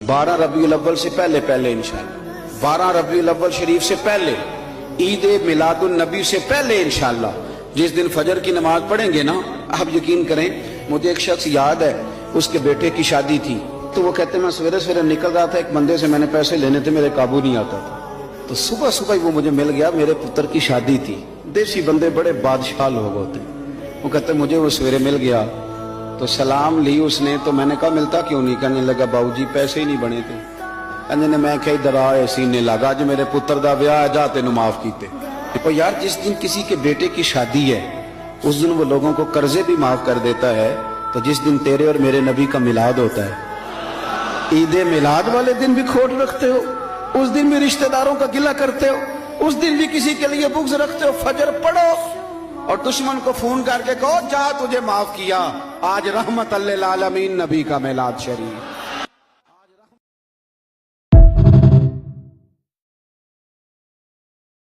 12 रबीउल अव्वल से पहले इंशाल्लाह, 12 रबीउल अव्वल शरीफ से पहले, ईद मिलादुन नबी से पहले इंशाल्लाह जिस दिन फजर की नमाज पढ़ेंगे ना, आप यकीन करें, मुझे एक शख्स याद है, उसके बेटे की शादी थी, तो वो कहते मैं सवेरे सवेरे निकल रहा था, एक बंदे से मैंने पैसे लेने थे, मेरे काबू नहीं आता था, तो सुबह सुबह वो मुझे मिल गया, मेरे पुत्र की शादी थी। देसी बंदे बड़े बादशाह लोग होते, वो कहते मुझे वो सवेरे मिल गया, तो सलाम ली उसने, तो मैंने कहा मिलता क्यों नहीं? कहने लगा बाबूजी पैसे ही नहीं बने थे। कहने ने मैं कहीं दराए सीने लगा, अज मेरे पुत्र दा ब्याह जा तेनू माफ कीते। देखो यार, जिस दिन किसी के बेटे की शादी है उस दिन वो लोगों को कर्जे भी माफ कर देता है, तो जिस दिन तेरे और मेरे नबी का मिलाद होता है, ईद मिलाद वाले दिन भी खोट रखते हो, उस दिन भी रिश्तेदारों का गिला करते हो, उस दिन भी किसी के लिए बुग़्ज़ रखते हो। फजर पढ़ो और दुश्मन को फोन करके कहो जा तुझे माफ किया, आज रहमत अल्लिल आलमीन नबी का मिलाद शरीफ।